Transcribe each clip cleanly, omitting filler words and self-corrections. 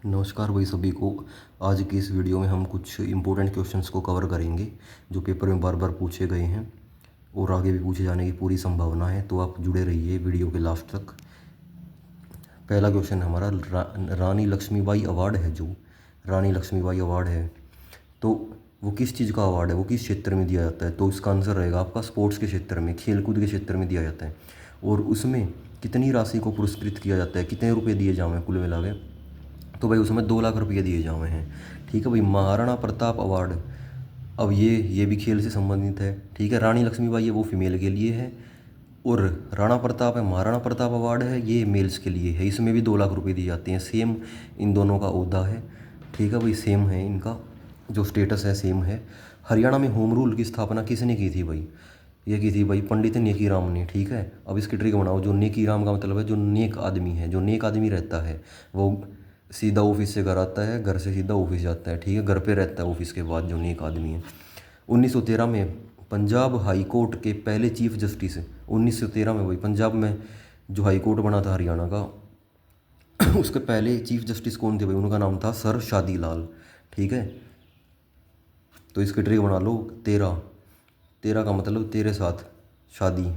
नमस्कार भाई सभी को। आज की इस वीडियो में हम कुछ इम्पोर्टेंट क्वेश्चंस को कवर करेंगे जो पेपर में बार बार पूछे गए हैं और आगे भी पूछे जाने की पूरी संभावना है, तो आप जुड़े रहिए वीडियो के लास्ट तक। पहला क्वेश्चन हमारा रानी लक्ष्मीबाई अवार्ड है, जो रानी लक्ष्मीबाई अवार्ड है तो वो किस चीज़ का अवार्ड है, वो किस क्षेत्र में दिया जाता है? तो इसका आंसर रहेगा आपका स्पोर्ट्स के क्षेत्र में, खेलकूद के क्षेत्र में दिया जाता है। और उसमें कितनी राशि को पुरस्कृत किया जाता है, कितने रुपये दिए जाए कुल मिला के? तो भाई उसमें 2 लाख रुपये दिए जाए हैं। ठीक है भाई। महाराणा प्रताप अवार्ड, अब ये भी खेल से संबंधित है। ठीक है, रानी लक्ष्मीबाई है वो फीमेल के लिए है, और राणा प्रताप है, महाराणा प्रताप अवार्ड है, ये मेल्स के लिए है। इसमें भी 2 लाख रुपये दिए जाते हैं। सेम इन दोनों का ओहदा है। ठीक है भाई, सेम है इनका जो स्टेटस है, सेम है। हरियाणा में होम रूल की स्थापना किसने की थी भाई? ये की थी भाई पंडित नेकी राम ने। ठीक है, अब इसकी ट्रिक बनाओ। जो नेकी राम का मतलब है जो नेक आदमी है, जो नेक आदमी रहता है वो सीधा ऑफिस से घर आता है, घर से सीधा ऑफिस जाता है। ठीक है, घर पे रहता है ऑफिस के बाद, जो नेक आदमी है। 1913 में पंजाब हाई कोर्ट के पहले चीफ जस्टिस, 1913 में भाई पंजाब में जो हाई कोर्ट बना था हरियाणा का उसके पहले चीफ जस्टिस कौन थे भाई? उनका नाम था सर शादी लाल। ठीक है, तो इसकी ट्रिक बना लो। 13 13 का मतलब तेरे साथ शादी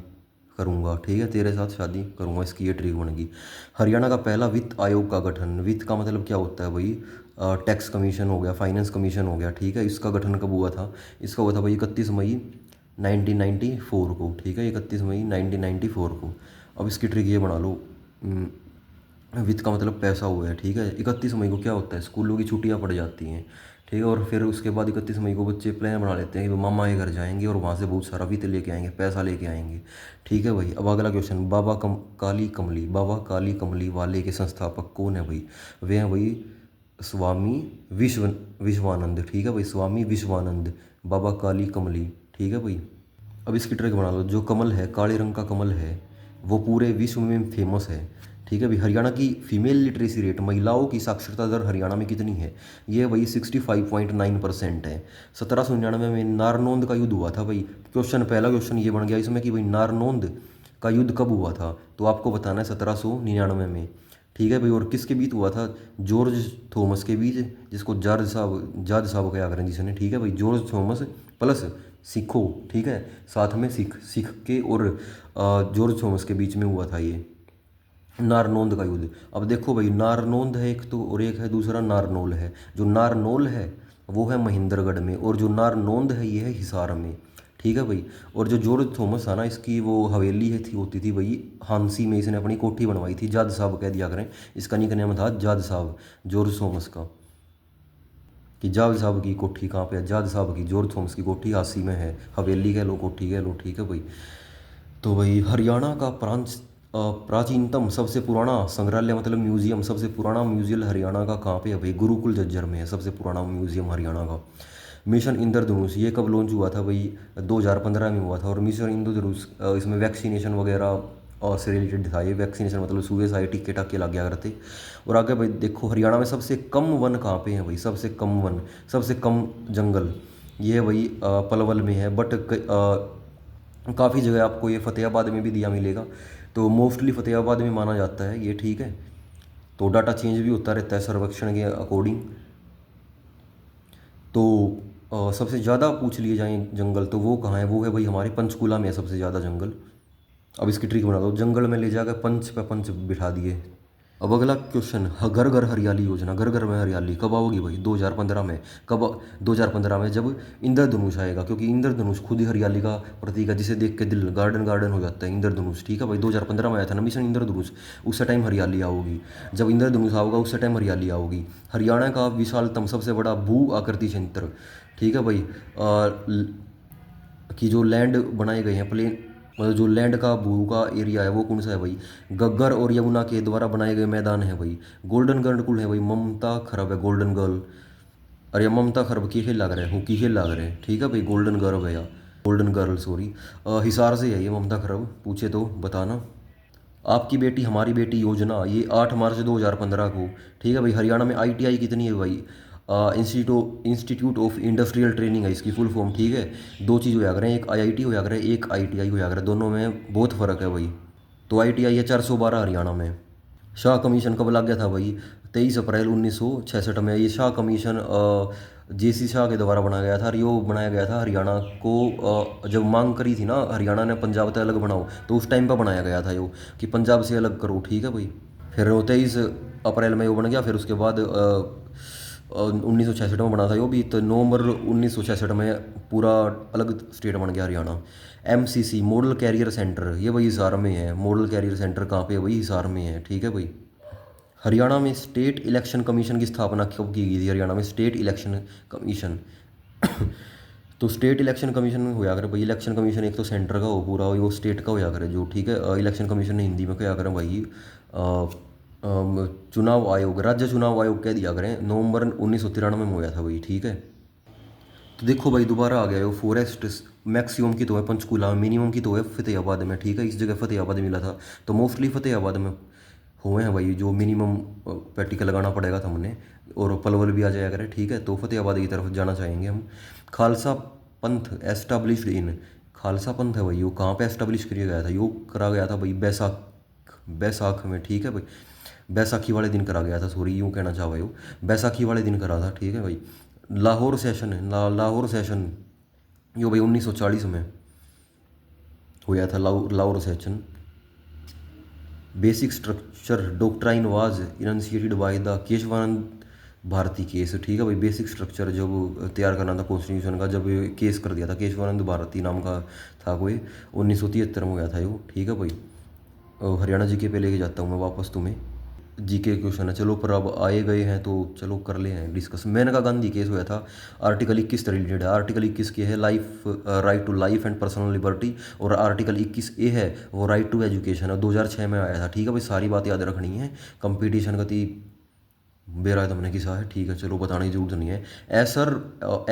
करूँगा। ठीक है, तेरे साथ शादी करूँगा, इसकी ये ट्रिक बनेगी। हरियाणा का पहला वित्त आयोग का गठन, वित्त का मतलब क्या होता है भाई? टैक्स कमीशन हो गया, फाइनेंस कमीशन हो गया। ठीक है, इसका गठन कब हुआ था? इसका हुआ था भाई 31 मई 1994 को। ठीक है, 31 मई 1994 को। अब इसकी ट्रिक ये बना लो। वित्त का मतलब पैसा हुआ है। ठीक है, 31 मई को क्या होता है? स्कूलों की छुट्टियां पड़ जाती हैं। ठीक है, और फिर उसके बाद 31 मई को बच्चे प्लान बना लेते हैं कि वो मामा के घर जाएंगे और वहाँ से बहुत सारा वित्त लेके आएंगे, पैसा लेके आएंगे। ठीक है भाई। अब अगला क्वेश्चन, काली कमली, बाबा काली कमली वाले के संस्थापक कौन है भाई? वे हैं भाई स्वामी विश्वानंद। ठीक है भाई, स्वामी विश्वानंद, बाबा काली कमली। ठीक है भाई। अब इसकी ट्रिक बना लो। जो कमल है, काले रंग का कमल है, वो पूरे विश्व में फेमस है। ठीक है भाई। हरियाणा की फीमेल लिटरेसी रेट, महिलाओं की साक्षरता दर हरियाणा में कितनी है? ये भाई 65.9% है। 1799 में नारनौंद का युद्ध हुआ था भाई। पहला क्वेश्चन ये बन गया इसमें कि भाई नारनौंद का युद्ध कब हुआ था? तो आपको बताना है 1799 में। ठीक है भाई। और किसके बीच हुआ था? जॉर्ज थॉमस के बीच, जिसको जाज साहब कहा करें जिसने। ठीक है भाई, जॉर्ज थॉमस प्लस सिखों। ठीक है, साथ में सिख के और जॉर्ज थॉमस के बीच में हुआ था ये नारनौंद का युद्ध। अब देखो भाई, नारनौंद है एक तो, और एक है दूसरा नारनौल है। जो नारनौल है वो है महेंद्रगढ़ में, और जो नारनौंद है ये है हिसार में। ठीक है भाई। और जो जॉर्ज थॉमस है ना, इसकी वो हवेली है थी होती थी भाई हांसी में, इसने अपनी कोठी बनवाई थी। जाद साहब कह दिया करें, इसका निकनेम था जाद साहब, जॉर्ज थॉमस का। कि जाद साहब की कोठी कहाँ पे है? जाद साहब की, जॉर्ज थॉमस की कोठी हांसी में है, हवेली कह लो, कोठी कह लो। ठीक है भाई। तो भाई हरियाणा का प्राचीनतम सबसे पुराना संग्रहालय मतलब म्यूजियम, सबसे पुराना म्यूजियम हरियाणा का कहाँ पे है भाई? गुरुकुल झज्जर में है सबसे पुराना म्यूजियम हरियाणा का। मिशन इंद्रधनुष ये कब लॉन्च हुआ था भाई? 2015 में हुआ था। और मिशन इंद्रधनुष इसमें वैक्सीनेशन वगैरह और से रिलेटेड था। ये वैक्सीनेशन मतलब सुबह सारे टिक्के टाके लग गया करते। और आगे भाई देखो, हरियाणा में सबसे कम वन कहाँ पे है भाई? सबसे कम वन, सबसे कम जंगल, ये है भाई पलवल में है। बट काफ़ी जगह आपको ये फतेहाबाद में भी दिया मिलेगा, तो मोस्टली फतेहाबाद में माना जाता है ये। ठीक है, तो डाटा चेंज भी होता रहता है सर्वेक्षण के अकॉर्डिंग। तो सबसे ज़्यादा पूछ लिए जाए जंगल तो वो कहाँ है? वो है भाई हमारे पंचकूला में है सबसे ज़्यादा जंगल। अब इसकी ट्रिक बना दो। जंगल में ले जाकर पंच पे पंच बिठा दिए। अब अगला क्वेश्चन, घर घर हरियाली योजना, घर घर में हरियाली कब आओगी भाई? 2015 में। कब? 2015 में, जब इंद्रधनुष आएगा, क्योंकि इंद्रधनुष खुद ही हरियाली का प्रतीक है, जिसे देख के दिल गार्डन गार्डन हो जाता है। इंद्रधनुष। ठीक है भाई, 2015 में आया था ना मिशन इंद्रधनुष, उस टाइम हरियाली आओगी। जब इंद्रधनुष आओगा उस टाइम हरियाली आओगी। हरियाणा का विशालतम सबसे बड़ा भू आकृति क्षेत्र, ठीक है भाई, कि जो लैंड बनाए गए हैं प्लेन, मतलब जो लैंड का भू का एरिया है वो कौन सा है भाई? गग्गर और यमुना के द्वारा बनाए गए मैदान है भाई। गोल्डन गर्ल कौन है भाई? ममता खरब है, गोल्डन गर्ल। अरे ममता खरब किसे लग रहे हो, किसे लग रहे हैं? ठीक है भाई, गोल्डन गर्ल है या गोल्डन गर्ल, सॉरी। हिसार से है ये ममता खरब, पूछे तो बताना। आपकी बेटी हमारी बेटी योजना, ये 8 मार्च 2015 को। ठीक है भाई। हरियाणा में आईटीआई कितनी है भाई? इंस्टीट्यूट ऑफ इंडस्ट्रियल ट्रेनिंग है इसकी फुल फॉर्म। ठीक है, दो चीज़ होया करें, एक आईआईटी होया करे, एक आईटीआई होया करे, दोनों में बहुत फ़र्क है भाई। तो आईटीआई है 412 हरियाणा में। शाह कमीशन कब लग गया था भाई? 23 अप्रैल 1966 में ये शाह कमीशन JC शाह के द्वारा बनाया गया था। और यो बनाया गया था हरियाणा को जब मांग करी थी ना हरियाणा ने पंजाब से अलग बनाओ, तो उस टाइम पर बनाया गया था यो कि पंजाब से अलग करो, ठीक है भाई। फिर 23 अप्रैल में वो बन गया। फिर उसके बाद 1966 में बना था यो भी, तो नवंबर 1966 में पूरा अलग स्टेट बन गया Haryana. MCC model career centre, ये वही हिसार में है। मॉडल कैरियर सेंटर कहाँ पे है? वही हिसार में है, ठीक है भाई। हरियाणा में स्टेट इलेक्शन कमीशन की स्थापना कब की गई थी? हरियाणा में स्टेट इलेक्शन कमीशन तो स्टेट इलेक्शन कमीशन में होया करे भाई। इलेक्शन कमीशन एक तो सेंटर का हो पूरा, वो स्टेट का होया करे जो, ठीक है। इलेक्शन कमीशन ने हिंदी में क्या करें भाई, चुनाव आयोग, राज्य चुनाव आयोग कह दिया करें। नवंबर 1993 में होया था भाई, ठीक है। तो देखो भाई दोबारा आ गया वो फॉरेस्ट। मैक्सिमम की तो है पंचकूला में, मिनिमम की तो है फतेहाबाद में, ठीक है। इस जगह फतेहाबाद मिला था, तो मोस्टली फतेहाबाद में हुए हैं भाई। जो मिनिमम प्रैक्टिकल लगाना पड़ेगा था हमने, और पलवल भी आ जाया करे, ठीक है। तो फतेहाबाद की तरफ जाना चाहेंगे हम। खालसा पंथ एस्टाब्लिश्ड इन, खालसा पंथ है भाई, वो कहाँ पे एस्टाब्लिश किया गया था? यो करा गया था भाई बैसाख में, ठीक है भाई। बैसाखी वाले दिन करा गया था, सॉरी यूँ कहना चाह भाई, वो बैसाखी वाले दिन करा था, ठीक है भाई। लाहौर सेशन लाहौर सेशन यो भाई 1940 में हुआ था Lahore session. Basic structure doctrine was initiated by the Keshavananda Bharati case, ठीक है भाई। बेसिक स्ट्रक्चर जब तैयार करना था कॉन्स्टिट्यूशन का, जब केस कर दिया था केशवानंद भारती नाम का था कोई, 1973 में हुआ था वो, ठीक है भाई। हरियाणा जीके पे लेके जाता हूँ मैं वापस तुम्हें। जीके क्वेश्चन है, चलो पर अब आए गए हैं तो चलो कर ले हैं डिस्कस। मेनका गांधी केस हुआ था, आर्टिकल 21 से रिलेटेड है। आर्टिकल 21 की है life, right to life and personal liberty, और आर्टिकल 21A है वो राइट टू एजुकेशन है, 2006 में आया था, ठीक है भाई। सारी बात याद रखनी है। कंपटीशन का ती बेरा है तुमने किसा है, ठीक है, चलो बताने की जरूरत नहीं है।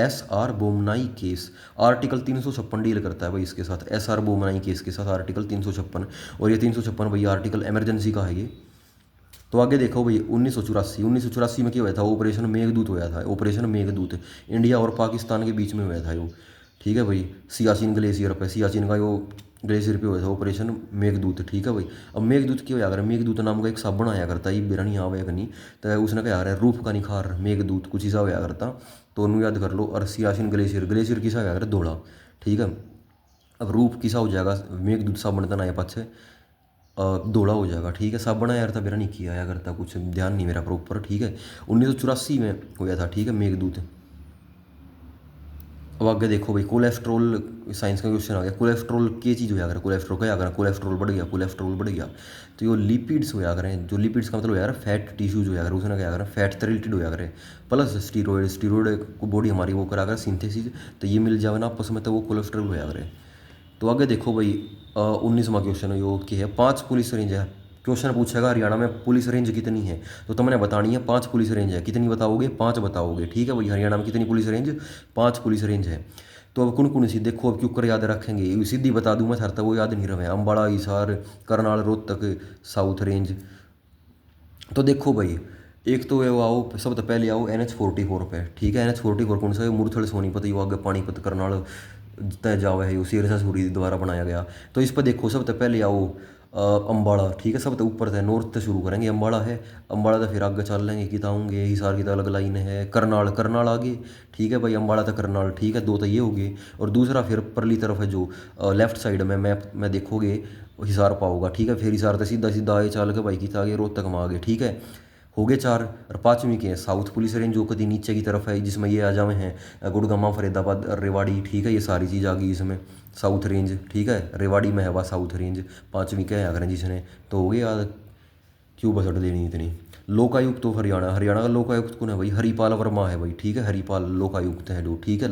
SR बोमनाई केस आर्टिकल 356 डील करता है भाई इसके साथ। SR बोमनाई केस के साथ आर्टिकल 356, और ये 356 भाई आर्टिकल इमरजेंसी का है ये। तो आगे देखो भाई 1984 में क्या हुआ था? ऑपरेशन मेघदूत हुआ था। ऑपरेशन मेघदूत इंडिया और पाकिस्तान के बीच में हुआ था वो, ठीक है भाई। सियाचिन ग्लेशियर पे, सियाचिन का वो ग्लेशियर पे हुआ था ऑपरेशन मेघदूत, ठीक है भाई। अब मेघदूत क्यों यार? मेघदूत नाम का एक साबुन आया करता है, बेरा नहीं आवे नहीं, तो उसने क्या यार रूप का निखार मेघदूत कुछ ऐसा होया करता, तो उन्होंने याद कर लो। और सियाचिन ग्लेशियर, ग्लेशियर किसा होया कर धोला, ठीक है। अब रूप किसा हो जाएगा? मेघदूत साबुन का नया पाछे दौड़ा हो जाएगा, ठीक है। साबुन यार था मेरा नहीं किया आया करता, कुछ ध्यान नहीं मेरा प्रॉपर, ठीक है। 1984 में हुआ था, ठीक है, मेघदूत। अब आगे देखो भाई कोलेस्ट्रॉल, साइंस का क्वेश्चन आ गया। कोलेस्ट्रॉल की चीज़ हो जाएगा? कोलेस्ट्रॉल क्या करें? कोलेस्ट्रॉल बढ़ गया, कोलेस्ट्रॉल बढ़ गया, तो ये लिपिड्स हो करें। जो लिपिड्स का मतलब हो जाएगा फैट टिश्यूज हो जाएगा, उसने क्या करें फैट से रिलेटेड हो जाएगा। प्लस स्टीरोइड, स्टीरोइड को बॉडी हमारी वो करा कर सिंथेसिस, तो ये मिल जाएगा ना आपस में, तो वो कोलेस्ट्रॉल हो जाएगा। तो आगे देखो भाई 19वां क्वेश्चन योग की है। 5 पुलिस रेंज है, क्वेश्चन पूछेगा हरियाणा में पुलिस रेंज कितनी है, तो तुमने बतानी है 5 पुलिस रेंज है। कितनी बताओगे? 5 बताओगे, ठीक है भाई। हरियाणा में कितनी पुलिस रेंज? 5 पुलिस रेंज है। तो अब कौन कौन सी देखो, अब क्यों कर याद रखेंगे? सीधी बता दूँ मैं, था वो याद नहीं रहे। Ambala, Hisar, Karnal, Rohtak, south range. तो देखो भाई एक तो वो आओ, सब तो पहले आओ NH44 पे, ठीक है। NH44 कौन सा है? मुरथल सोनीपत, यो आगे पानीपत करनाल तय जावा है, यो सिरसा सूरी द्वारा बनाया गया। तो इस पर देखो सब तो पहले आओ अम्बाड़ा, ठीक है। सब तो ऊपर से नॉर्थ से शुरू करेंगे, अम्बाड़ा है। अम्बाड़ा तो फिर आगे चल लेंगे किताऊँगे, हिसार की तो अलग लाइन है। करनाल, करनाल आगे, ठीक है भाई। अम्बाड़ा तो करनाल, ठीक है, 2 तो ये हो गए। और दूसरा फिर परली तरफ है जो लेफ्ट साइड में मैप में देखोगे हिसार पाओगा, ठीक है। फिर हिसार तो सीधा सीधा आगे चल के भाई किता आगे रोहतक में आगे, ठीक है। हो गए 4। और 5वीं के हैं साउथ पुलिस रेंज, जो कभी नीचे की तरफ है, जिसमें ये आ जावे हैं गुड़गामा, फरीदाबाद, रेवाड़ी, ठीक है। ये सारी चीज़ आ गई इसमें साउथ रेंज, ठीक है। रेवाड़ी में है वह साउथ रेंज। 5वीं क्या है अगर जिसने, तो हो गए याद, क्यों बस अट देनी इतनी। लोकायुक्त तो हरियाणा, हरियाणा का लोकायुक्त कौन है भाई? हरिपाल वर्मा है भाई, ठीक है। हरिपाल लोकायुक्त है जो, ठीक है।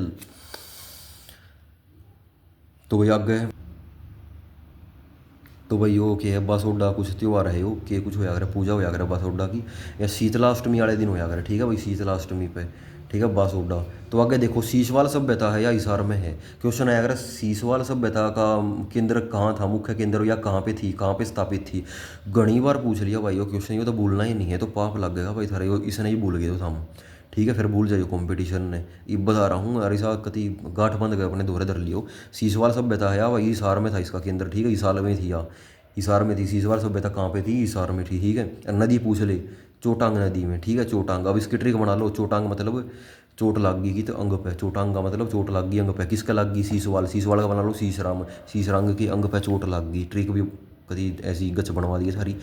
तो भाई आगे, तो भाई वो क्या है बासोडा कुछ त्यौहार है, वो के कुछ होया करे, पूजा होया करे बासोडा की, या शीतलाष्टमी वाले दिन होया करे, ठीक है भाई। शीतलाष्टमी पे, ठीक है, बासोडा। तो आगे देखो सीसवाल सभ्यता है या हिसार में है? क्वेश्चन आया अगर सीसवाल सभ्यता का केंद्र कहाँ था, मुख्य केंद्र, या कहाँ पे थी, कहाँ पे स्थापित थी? घनी बार पूछ लिया भाई वो क्वेश्चन, ये तो भूलना ही नहीं है, तो पाप लग गएगा भाई थारे, इसने ही भूल गए तो हम, ठीक है। फिर भूल जाइए कंपटीशन ने, ये बता रहा हूँ। अरे साहब कति गांठ बंद गए अपने दोहरे धर लियो। सीसवाल सभ्यता है भाई हिसार में था इसका केंद्र, ठीक है। हिसार में थी या हिसार में थी। सीसवाल सभ्यता कहाँ पे थी? हिसार में थी, ठीक है। नदी पूछ ले, चोटांग नदी में, ठीक है, चोटांग। अब इसकी ट्रिक बना लो, चोटांग मतलब चोट लाग गई तो अंग पे, चोटांग का मतलब चोट लाग गई अंग पे। किसका लाग गई? सीसवाल, सीसवाल का बना लो सीसराम, सीसरांग के अंग पे चोट लाग गई। ट्रिक भी कभी ऐसी गच बनवा दी है सारी।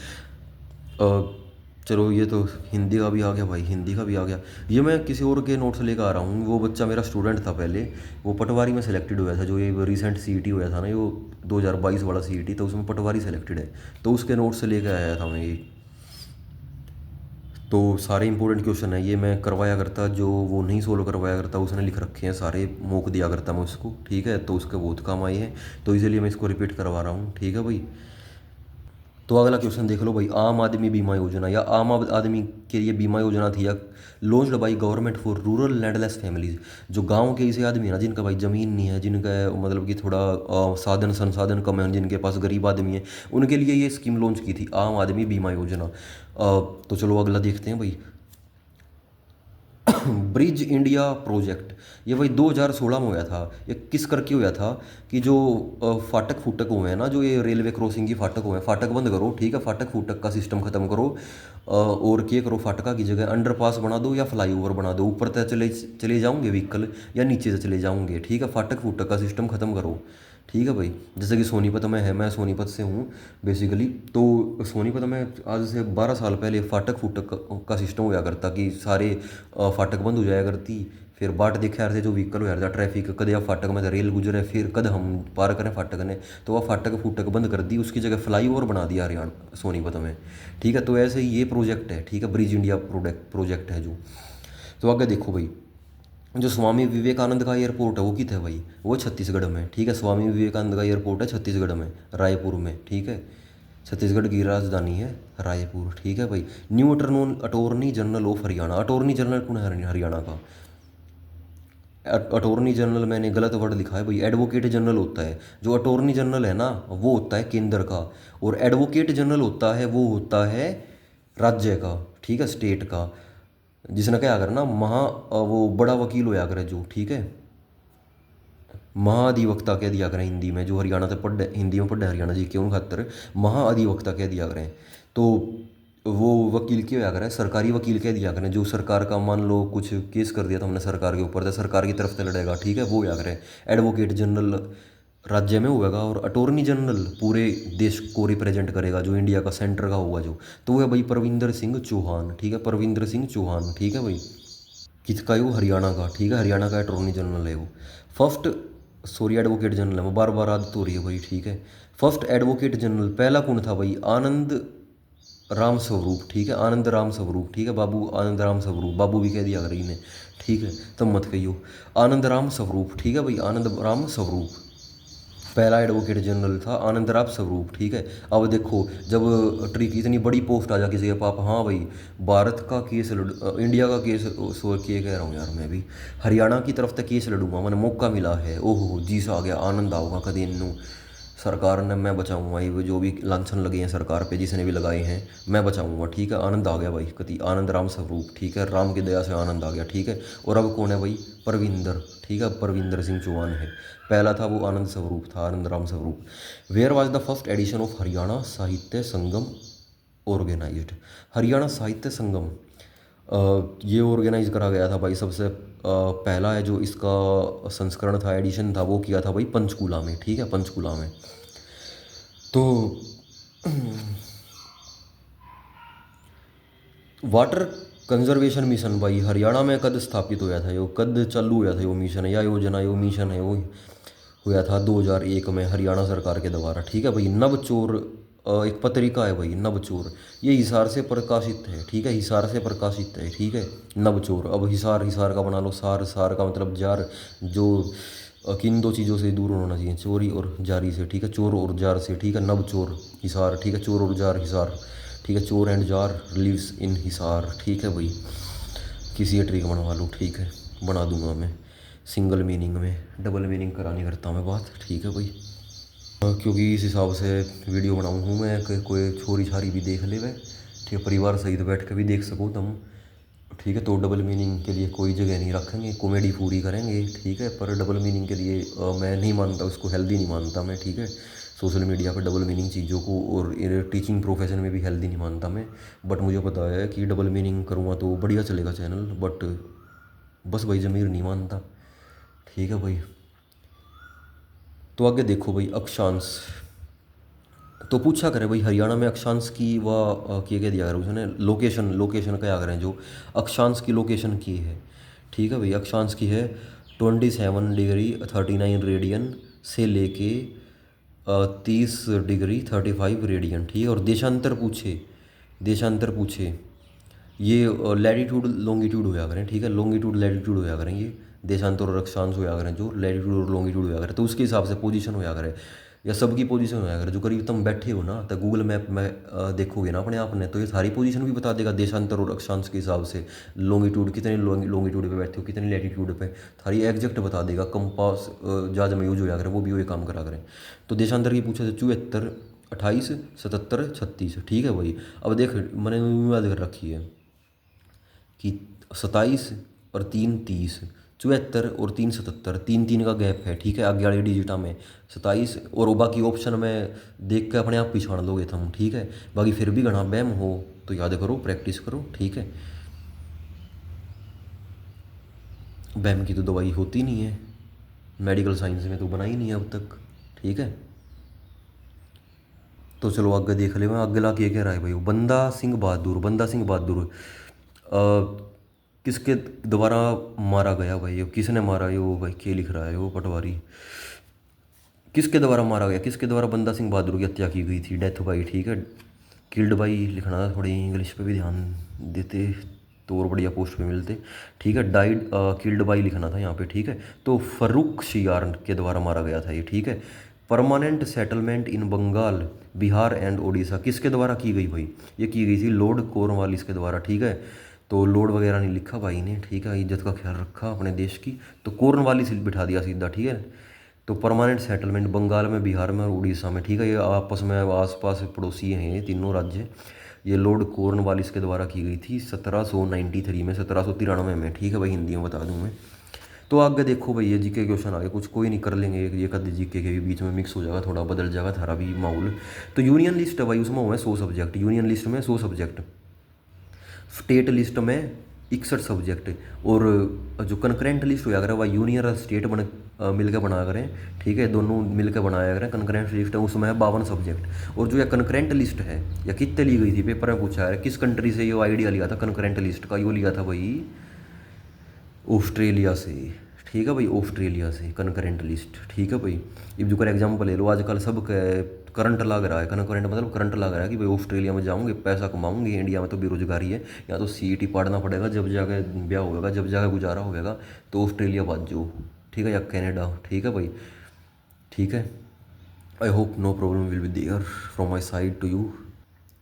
चलो ये तो हिंदी का भी आ गया भाई, हिंदी का भी आ गया। ये मैं किसी और के नोट से लेकर आ रहा हूँ। वो बच्चा मेरा स्टूडेंट था पहले, वो पटवारी में सेलेक्टेड हुआ था। जो ये रिसेंट सीईटी हुआ था ना, ये 2022 वाला सीईटी, तो उसमें पटवारी सेलेक्टेड है, तो उसके नोट से लेकर आया था मैं ये। तो सारे इंपॉर्टेंट क्वेश्चन है ये, मैं करवाया करता, जो वो नहीं सोल्व करवाया करता उसने लिख रखे हैं सारे, मॉक दिया करता मैं उसको, ठीक है। तो उसके बहुत काम आए हैं, तो इसीलिए मैं इसको रिपीट करवा रहा हूँ, ठीक है भाई। तो अगला क्वेश्चन देख लो भाई, आम आदमी बीमा योजना या आम आदमी के लिए बीमा योजना थी या launched by government for rural landless families. जो गांव के ऐसे आदमी है ना, जिनका भाई ज़मीन नहीं है, जिनका मतलब कि थोड़ा साधन संसाधन कम है, जिनके पास गरीब आदमी है, उनके लिए ये स्कीम लॉन्च की थी, आम आदमी बीमा योजना। तो चलो अगला देखते हैं भाई। ब्रिज इंडिया प्रोजेक्ट, ये भाई 2016 में हुआ था। ये किस करके हुआ था कि जो फाटक फूटक हुए हैं ना, जो ये रेलवे क्रॉसिंग की फाटक हुए हैं, फाटक बंद करो, ठीक है, फाटक फूटक का सिस्टम खत्म करो। और क्या करो, फाटका की जगह अंडरपास बना दो या फ्लाईओवर बना दो। ऊपर तक चले चले जाओगे व्हीकल या नीचे से चले जाओगे, ठीक है। फाटक फूटक का सिस्टम खत्म करो, ठीक है भाई। जैसे कि सोनीपत में है, मैं सोनीपत से हूँ बेसिकली, तो सोनीपत में आज से 12 साल पहले फाटक फूटक का सिस्टम होया करता कि सारे फाटक बंद हो जाया करती। फिर बाट देखा यार थे जो व्हीकल हो यार था, ट्रैफिक कद या फाटक में रेल गुजरे, फिर कद हम पार करें फाटक ने, तो वह फाटक फूटक बंद कर दी, उसकी जगह फ्लाईओवर बना दिया हरियाणा सोनीपत में, ठीक है। तो ऐसे ही ये प्रोजेक्ट है, ठीक है, ब्रिज इंडिया प्रोजेक्ट है जो। तो आगे देखो भाई, जो स्वामी विवेकानंद का एयरपोर्ट है वो कित है भाई? वो छत्तीसगढ़ में, ठीक है। स्वामी विवेकानंद का एयरपोर्ट है छत्तीसगढ़ में, रायपुर में, ठीक है। छत्तीसगढ़ की राजधानी है रायपुर, ठीक है भाई। New attorney general of Haryana, attorney general कौन है हरियाणा का? अटॉर्नी जनरल मैंने गलत वर्ड लिखा है भाई, एडवोकेट जनरल होता है। जो अटॉर्नी जनरल है ना, वो होता है केंद्र का, और एडवोकेट जनरल होता है, वो होता है राज्य का, ठीक है, स्टेट का। जिसने क्या करना, वो बड़ा वकील होया करे जो, ठीक है, महाधिवक्ता कह दिया करें हिंदी में। जो हरियाणा से पढ़, हिंदी में पढ़े हरियाणा जी क्यों खातर महाधिवक्ता कह दिया करें। तो वो वकील क्यों होया करें, सरकारी वकील कह दिया करें। जो सरकार का मान लो कुछ केस कर दिया था हमने सरकार के ऊपर, तो सरकार की तरफ से लड़ेगा, ठीक है, वो होया करें। एडवोकेट जनरल राज्य में होगा, और अटॉर्नी जनरल पूरे देश को रिप्रेजेंट करेगा, जो इंडिया का सेंटर का होगा जो। तो वो है भाई परविंदर सिंह चौहान, ठीक है, परविंदर सिंह चौहान, ठीक है भाई। किसका है वो? हरियाणा का, ठीक है, हरियाणा का अटॉर्नी जनरल है वो। फर्स्ट, सॉरी, एडवोकेट जनरल है वो, बार बार आदत हो रही है भाई, ठीक है। फर्स्ट एडवोकेट जनरल पहला कौन था भाई? आनंद राम स्वरूप, ठीक है, आनंद राम स्वरूप, ठीक है, बाबू आनंद राम स्वरूप, बाबू भी कह दिया अगर इन्हें, ठीक है, तब मत कहियो। आनंद राम स्वरूप, ठीक है भाई, आनंद राम स्वरूप पहला एडवोकेट जनरल था, आनंद राम स्वरूप, ठीक है। अब देखो, जब ट्रिक इतनी बड़ी पोस्ट आ जा किसी के पाप, हाँ भाई, भारत का केस इंडिया का केस, सो के कह रहा हूँ यार, मैं भी हरियाणा की तरफ तक केस लड़ूंगा, मैंने मौका मिला है, ओहो जी सा आ गया, आनंद आओगा कभी इनू। सरकार ने, मैं बचाऊंगा, ये वो जो भी लांछन लगे हैं सरकार पे, जिसने भी लगाए हैं, मैं बचाऊंगा, ठीक है। आनंद आ गया भाई कति, आनंद राम स्वरूप, ठीक है, राम की दया से आनंद आ गया, ठीक है। और अब कौन है भाई? परविंदर, ठीक है, परविंदर सिंह चौहान है। पहला था वो आनंद स्वरूप था, Anand Ram Swaroop. Where was the first edition of Haryana Sahitya Sangam organised? Haryana Sahitya संगम, ये ऑर्गेनाइज करा गया था भाई, सबसे पहला है जो इसका संस्करण था, एडिशन था, वो किया था भाई पंचकूला में, ठीक है, पंचकूला में। तो वाटर कंजर्वेशन मिशन भाई हरियाणा में कद स्थापित हुआ था, यो कद चालू हुआ था यो मिशन, या योजना, यो मिशन है वो हुआ था 2001 में हरियाणा सरकार के द्वारा, ठीक है भाई। नवचोर, एक पत्रिका है भाई नवचोर, ये हिसार से प्रकाशित है, ठीक है, हिसार से प्रकाशित है, ठीक है, नवचोर। अब हिसार, हिसार का बना लो सार, सार का मतलब जार, जो किन दो चीज़ों से दूर होना चाहिए, चोरी और जारी से, ठीक है, चोर और जार से, ठीक है, नवचोर हिसार, ठीक है, चोर और जार हिसार, ठीक है, चोर एंड जार लिव्स इन हिसार, ठीक है भाई। किसी ये ट्रिक बनवा लो, ठीक है, बना दूंगा मैं सिंगल मीनिंग में, डबल मीनिंग करानी करता हूँ मैं बात, ठीक है भाई। क्योंकि इस हिसाब से वीडियो बनाऊँ हूँ मैं कि कोई छोरी छारी भी देख ले वह, ठीक है, परिवार सहित बैठ के भी देख सको तुम, ठीक है। तो डबल मीनिंग के लिए कोई जगह नहीं रखेंगे, कॉमेडी पूरी करेंगे, ठीक है, पर डबल मीनिंग के लिए मैं नहीं मानता उसको, हेल्दी नहीं मानता मैं, ठीक है। सोशल मीडिया पर डबल मीनिंग चीज़ों को और टीचिंग प्रोफेशन में भी हेल्दी नहीं मानता मैं। बट मुझे पता है कि डबल मीनिंग करूँगा तो बढ़िया चलेगा चैनल, बट बस भाई ज़मीर नहीं मानता। ठीक है भाई, तो आगे देखो भाई, अक्षांश तो पूछा करे भाई हरियाणा में अक्षांश की व किए क्या दिया करे उसने लोकेशन, लोकेशन क्या करें जो अक्षांश की लोकेशन की है। ठीक है भाई, अक्षांश की है 27 डिग्री 39 रेडियन से लेके 30 डिग्री 35 रेडियन। ठीक है, और देशांतर पूछे, देशांतर पूछे ये लैटिट्यूड लॉन्गिट्यूड होया करें। ठीक है, लॉन्गिट्यूड लैटिट्यूड होया करें ये, देशांतर और अक्षांश होया करें जो लैटिट्यूड और लॉन्गिट्यूड होया करें, तो उसके हिसाब से पोजीशन होया करे या सबकी पोजीशन होया करे। जो करीब तुम बैठे हो ना तो गूगल मैप में देखोगे ना अपने आप ने, तो ये सारी पोजीशन भी बता देगा देशांतर और अक्षांश के हिसाब से। लॉन्गिट्यूड कितने लॉन्गिट्यूड पे बैठे हो, कितनी लैटिट्यूड पे, सारी एग्जैक्ट बता देगा। कंपास जहाज में यूज होया करे वो भी वही काम करा करें। तो देशांतर की पूछा तो 74 28 77 36। ठीक है भाई, अब देख मैंने याद कर रखी है कि 27 और 3 30, 74 और 3 77, 3 का गैप है। ठीक है, आगे वाली डिजिटा में 27 और बाकी ऑप्शन में देख के अपने आप पिछाड़ लोगे तुम। ठीक है, बाकी फिर भी घना बैम हो तो याद करो, प्रैक्टिस करो। ठीक है, बैम की तो दवाई होती नहीं है, मेडिकल साइंस में तो बनाई नहीं है अब तक। ठीक है, तो चलो आगे देख ले। मैं अगला क्या कह रहा है भाई, बंदा सिंह बहादुर, बंदा सिंह बहादुर किसके द्वारा मारा गया भाई, ये किसने मारा, ये वो भाई क्या लिख रहा है वो पटवारी, किसके द्वारा मारा गया, किसके द्वारा बंदा सिंह बहादुर की हत्या की गई थी, डेथ भाई। ठीक है, किल्ड भाई लिखना था, थोड़ी इंग्लिश पे भी ध्यान देते तो और बढ़िया पोस्ट पे मिलते। ठीक है, डाइड किल्ड बाई लिखना था यहाँ पे। ठीक है, तो फर्रुख शियार के द्वारा मारा गया था ये। ठीक है, permanent settlement in Bengal Bihar and Orissa किसके द्वारा की गई भाई, ये की गई थी लॉर्ड कॉर्नवालिस के द्वारा। ठीक है, तो लॉर्ड वगैरह नहीं लिखा भाई ने। ठीक है, इज्जत का ख्याल रखा अपने देश की, तो कॉर्नवालिस बिठा दिया सीधा। ठीक है, तो परमानेंट सेटलमेंट बंगाल में, बिहार में और उड़ीसा में। ठीक है, ये आपस में आसपास पड़ोसी हैं ये तीनों राज्य। ये लॉर्ड कॉर्नवालिस के द्वारा की गई थी 1793 में, 1793 में। ठीक है भाई, हिंदी में बता दूं मैं। तो आगे देखो भाई, ये जीके क्वेश्चन आगे कुछ कोई नहीं कर लेंगे, ये कद जीके के भी बीच में मिक्स हो जाएगा, थोड़ा बदल जाएगा थारा भी माहौल। तो यूनियन लिस्ट है भाई, उसमें हुए 100 सब्जेक्ट, यूनियन लिस्ट में 100 सब्जेक्ट, स्टेट लिस्ट में 61 सब्जेक्ट, और जो कंकरेंट लिस्ट होया करें वह यूनियन और स्टेट मिलकर बना करें। ठीक है, दोनों मिलकर बनाया करें। कंकरेंट लिस्ट है उसमें है 52 सब्जेक्ट। और जो यह कंकरेंट लिस्ट है या कितने ली गई थी, पेपर में पूछा है किस कंट्री से ये आइडिया लिया था कंकरेंट लिस्ट का, ये लिया था भाई ऑस्ट्रेलिया से। ठीक है भाई, ऑस्ट्रेलिया से कंकरेंट लिस्ट। ठीक है भाई, अब जो कर एग्जाम्पल ले लो, आजकल सब करंट लग रहा है, करंट मतलब करंट लग रहा है कि भाई ऑस्ट्रेलिया में जाऊँगे पैसा कमाऊँगे, इंडिया में तो बेरोजगारी है, या तो सीईटी पढ़ना पड़ेगा, जब जाके ब्याह होगा, जब जाके गुजारा होगा तो ऑस्ट्रेलिया बात जाओ। ठीक है, या कनाडा। ठीक है भाई, ठीक है, I hope no problem will be there from my side to you.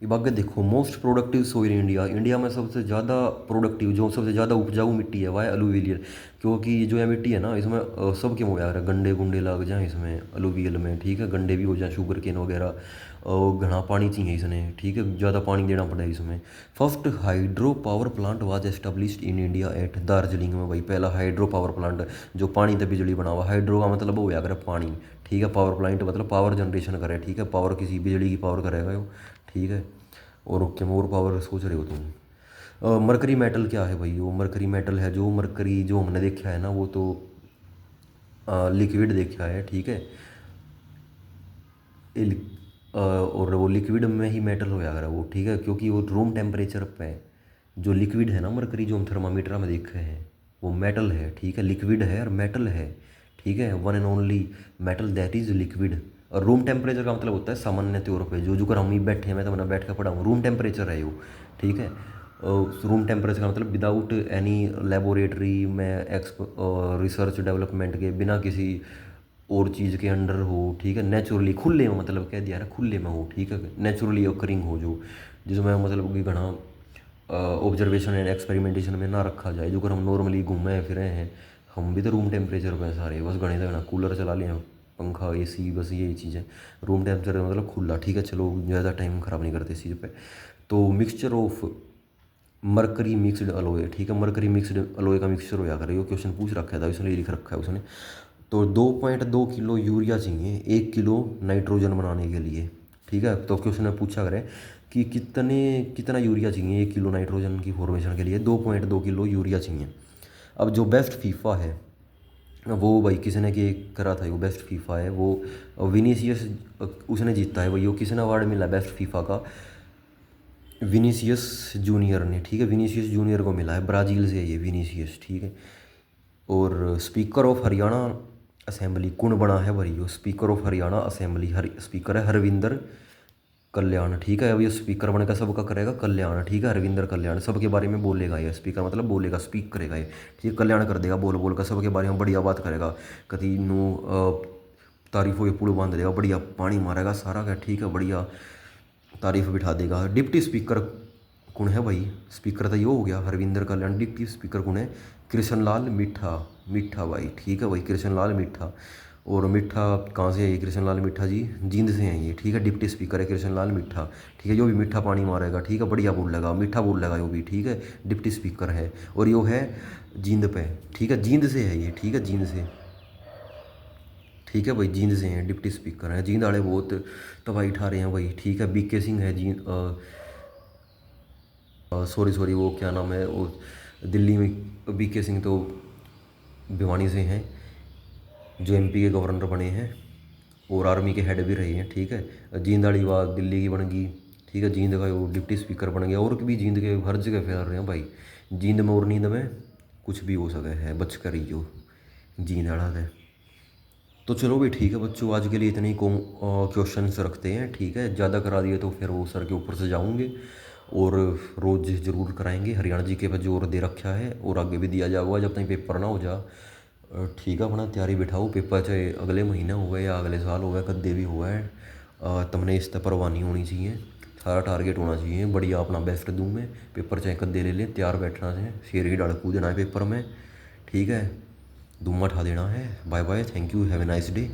अब आगे देखो, most productive soil India, India में सबसे ज़्यादा प्रोडक्टिव जो सबसे ज़्यादा उपजाऊ मिट्टी है वह है अलूवियल। क्योंकि जो ये मिट्टी है ना इसमें सब क्यों हो जा रहा है, गंडे गुंडे लग जाएँ इसमें अलूवियल में। ठीक है, गंडे भी हो जाए, शुगर केन वगैरह, और घना पानी चाहिए इसमें। ठीक है, ज़्यादा पानी देना पड़ा है इसमें। First hydro power plant was established in India at Darjeeling में भाई, पहला हाइड्रो पावर प्लांट जो पानी से बिजली बना हुआ। हाइड्रो का मतलब हो गया पानी। ठीक है, पावर प्लांट मतलब पावर जनरेशन करे। ठीक है, पावर किसी बिजली की पावर करेगा वो। ठीक है, और ओके मोर पावर सोच रहे हो तुम। मरकरी मेटल क्या है भाई, वो मरकरी मेटल है जो मरकरी जो हमने देखा है ना वो तो लिक्विड देखा है। ठीक है, और वो लिक्विड में ही मेटल हो जाएगा वो। ठीक है, क्योंकि वो रूम टेम्परेचर पे जो लिक्विड है ना मरकरी, जो हम थर्मामीटर में देखे हैं वो मेटल है। ठीक है, लिक्विड है और मेटल है। ठीक है, one and only metal that is liquid. और रूम टेम्परेचर का मतलब होता है सामान्य तौर पे जो जो हम ही बैठे हैं, मैं तो मैंने बैठ कर पढ़ा हूँ, रूम टेम्परेचर है वो। ठीक है, रूम टेम्परेचर का मतलब विदाउट एनी लेबोरेटरी में रिसर्च डेवलपमेंट के बिना किसी और चीज़ के अंडर हो। ठीक है, नेचुरली खुले में, मतलब कह दिया ना खुले में हो। ठीक है, नेचुरली ऑकरिंग हो जो, जिसमें मतलब कि घना ऑब्जर्वेशन एंड एक्सपेरिमेंटेशन में ना रखा जाए। जो अगर हम नॉर्मली घूमे फिरे हैं, हम भी तो रूम टेम्परेचर पे सारे, बस घने से घना कूलर चला लिए, पंखा एसी, बस यही चीज़ें। रूम टेम्परेचर मतलब खुला। ठीक है, चलो ज़्यादा टाइम ख़राब नहीं करते इस चीज़ पे। तो mixture of mercury mixed alloy. ठीक है, मरकरी मिक्सड अलोए का मिक्सचर हो जाकर ये क्वेश्चन पूछ रखा था, इसलिए लिख रखा है उसने। तो 2.2 किलो यूरिया चाहिए 1 किलो नाइट्रोजन बनाने के लिए। ठीक है, तो क्वेश्चन में पूछा करें कि कितना यूरिया चाहिए 1 किलो नाइट्रोजन की फॉर्मेशन के लिए, 2.2 किलो यूरिया चाहिए। अब जो बेस्ट फीफा है वो भाई किसने के करा था, वो बेस्ट फीफा है वो विनीसियस, उसने जीता है भाई। वो किसने अवार्ड मिला बेस्ट फीफा का, विनीसियस जूनियर ने। ठीक है, विनीसियस जूनियर को मिला है, ब्राज़ील से है ये विनीसियस। ठीक है, और स्पीकर ऑफ हरियाणा असेंबली कौन बना है भाई, वो speaker of Haryana assembly speaker है हरविंदर कल्याण। ठीक है, अब ये स्पीकर बनकर सबका करेगा कल्याण। ठीक है, हरविंदर कल्याण सबके बारे में बोलेगा ये, स्पीकर मतलब बोलेगा, स्पीक करेगा ये। ठीक है, कल्याण कर देगा, बोल बोल कर सबके बारे में बढ़िया बात करेगा। कभी नू तारीफों के पुल बांध देगा, बढ़िया पानी मारेगा सारा का। ठीक है, बढ़िया तारीफ बिठा देगा। डिप्टी स्पीकर कौन है भाई, स्पीकर तो ये हो गया हरविंदर कल्याण, डिप्टी स्पीकर कौन है, कृष्ण लाल मिठा। मिठा भाई, ठीक है भाई, कृष्ण लाल मिठा। और मिठा कहाँ से है ये, कृष्ण लाल मिठा जी जींद से हैं ये। ठीक है, डिप्टी स्पीकर है कृष्ण लाल मिठा। ठीक है, जो भी मीठा पानी मारेगा, ठीक है, बढ़िया बोल लगा, मीठा बोल लगा जो भी। ठीक है, डिप्टी स्पीकर है और यो है जींद पे। ठीक है, जींद से है ये। ठीक है, जींद से। ठीक है भाई, जींद से हैं, डिप्टी स्पीकर हैं। जींद वाले बहुत तबाही उठा रहे हैं भाई। ठीक है, बीके सिंह है जींद, सॉरी सॉरी, वो क्या नाम है वो, दिल्ली में बीके सिंह तो भिवानी से हैं, जो एमपी के गवर्नर बने हैं और आर्मी के हेड भी रहे हैं। ठीक है, जींद वाली बात दिल्ली की बन गई। ठीक है, जींद का वो डिप्टी स्पीकर बन गया, और भी जींद के हर जगह फैल रहे हैं भाई। जींद में और नींद में कुछ भी हो सके है, बच कर ही जो जींद वाला है। तो चलो भाई ठीक है बच्चों, आज के लिए इतने ही क्वेश्चंस रखते हैं। ठीक है, ज़्यादा करा दिए तो फिर वो सर के ऊपर से जाऊँगे, और रोज़ ज़रूर कराएंगे। हरियाणा जी के पर जोर दे रखा है और आगे भी दिया जाऊगा जब तक पेपर ना हो जा। ठीक है, अपना तैयारी बिठाओ, पेपर चाहे अगले महीने हो गए या अगले साल हो गए, कद्दे भी हुआ है, तुमने इस पर परवाह नहीं होनी चाहिए। सारा टारगेट होना चाहिए, बढ़िया अपना बेस्ट दूँ मैं, पेपर चाहे कद्दे ले लें, तैयार बैठना है, शेर ही डाल कूद देना है पेपर में। ठीक है, धुआं उठा देना है। Bye bye, thank you, have a nice day.